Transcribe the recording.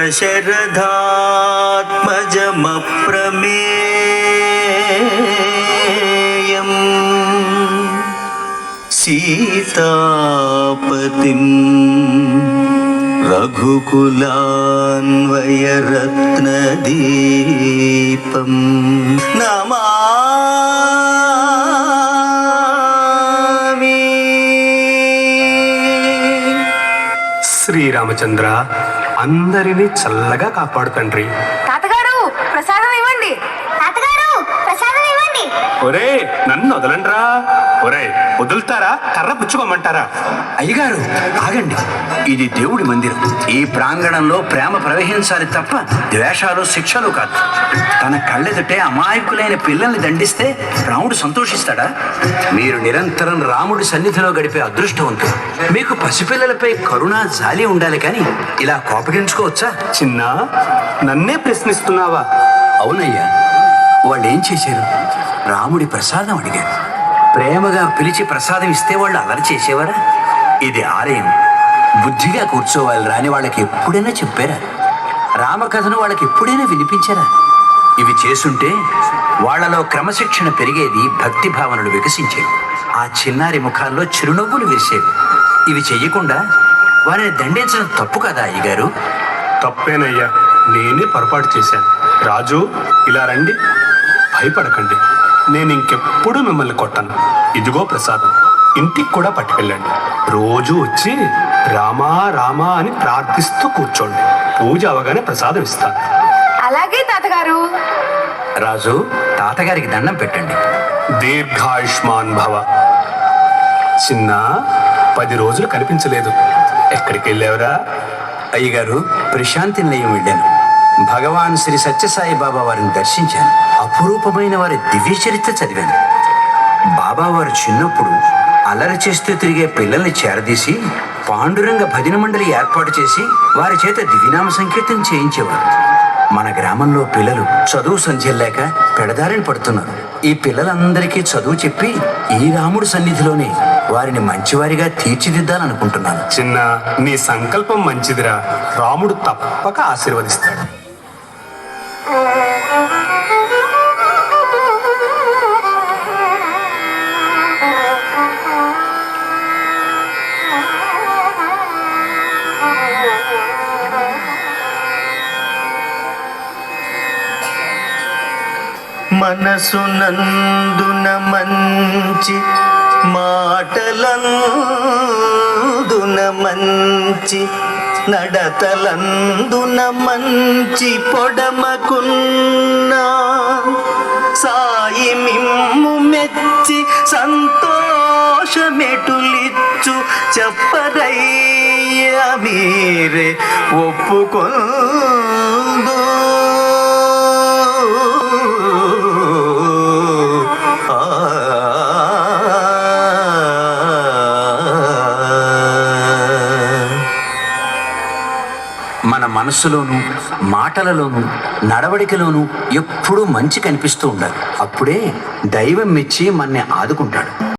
दशरथात्मजमप्रमेयम् सीतापतिम् रघुकुलान्वयरत्नदीपम् नमामि। శ్రీరామచంద్ర, అందరినీ చల్లగా కాపాడు తండ్రి. తాతగారు ప్రసాదం ఇవ్వండి. తాతగారు ప్రసాదం ఇవ్వండి. ఒరే, నన్ను వదలండ్రా. ఒరే, వదులుతారా? కర్ర పుచ్చుకోమంటారా? అయ్యగారు ఆగండి, ఇది దేవుడి మందిరం. ఈ ప్రాంగణంలో ప్రేమ ప్రవహించాలి తప్ప ద్వేషాలు శిక్షలు కాదు. తన కళ్ళెదుటే అమాయకులైన పిల్లల్ని దండిస్తే రాముడు సంతోషిస్తాడా? మీరు నిరంతరం రాముడి సన్నిధిలో గడిపే అదృష్టవంతులు. మీకు పసిపిల్లలపై కరుణ జాలి ఉండాలి కానీ ఇలా కోపగించుకోవచ్చా? చిన్న, నన్నే ప్రశ్నిస్తున్నావా? అవునయ్యా, వాళ్ళు ఏం చేశారు? రాముడి ప్రసాదం అడిగారు. ప్రేమగా పిలిచి ప్రసాదం ఇస్తే వాళ్ళు అలరి చేసేవారా? ఇది ఆలయం, బుద్ధిగా కూర్చోవాలి రాని వాళ్ళకి ఎప్పుడైనా చెప్పారా? రామకథను వాళ్ళకి ఎప్పుడైనా వినిపించారా? ఇవి చేసుంటే వాళ్లలో క్రమశిక్షణ పెరిగేది, భక్తి భావనలు వికసించేవి, ఆ చిన్నారి ముఖాల్లో చిరునవ్వులు విరిసేవి. ఇవి చెయ్యకుండా వారిని దండించడం తప్పు కదా అయ్యగారు? తప్పేనయ్యా, నేనే పొరపాటు చేశాను. రాజు, ఇలా రండి. భయపడకండి, నేను ఇంకెప్పుడు మిమ్మల్ని కొట్టను. ఇదిగో ప్రసాదం, ఇంటికి కూడా పట్టుకెళ్ళండి. రోజు వచ్చి రామా రామా అని ప్రార్థిస్తూ కూర్చోండి. పూజ అవగానే ప్రసాదం ఇస్తాను. అలాగే తాతగారు. రాజు, తాతగారికి దండం పెట్టండి. దీర్ఘాయుష్మాన్ భవ. చిన్న, 10 రోజులు కనిపించలేదు. ఎక్కడికి వెళ్ళావురా? అయ్యగారు, ప్రశాంతి నిలయం వెళ్ళాను. భగవాన్ శ్రీ సత్యసాయి బాబా వారిని దర్శించాను. అపురూపమైన వారి దివ్య చరిత్ర చదివాను. బాబా వారు చిన్నప్పుడు అల్లరి చేస్తూ తిరిగే పిల్లల్ని చేరదీసి పాండురంగ భజన మండలి ఏర్పాటు చేసి వారి చేత దివ్యనామ సంకీర్తన చేయించేవారు. మన గ్రామంలో పిల్లలు చదువు సంధ్యలేక పెడదారిని పడుతున్నారు. ఈ పిల్లలందరికీ చదువు చెప్పి ఈ రాముడి సన్నిధిలోనే వారిని మంచివారిగా తీర్చిదిద్దాలనుకుంటున్నాను. చిన్న, నీ సంకల్పం మంచిదిరా. రాముడు తప్పక ఆశీర్వదిస్తాడు. మనసునందున మంచి మాటలందున మంచి నడతలందున మంచి పొడమకున్నా సాయి మిమ్ము మెచ్చి సంతోషమెటులిచ్చు చెప్పరయ్యా మీరే ఒప్పుకొందు. మన మనస్సులోనూ మాటలలోనూ నడవడికలోనూ ఎప్పుడూ మంచి కనిపిస్తూ ఉండాలి. అప్పుడే దైవం మెచ్చి మనని ఆదుకుంటాడు.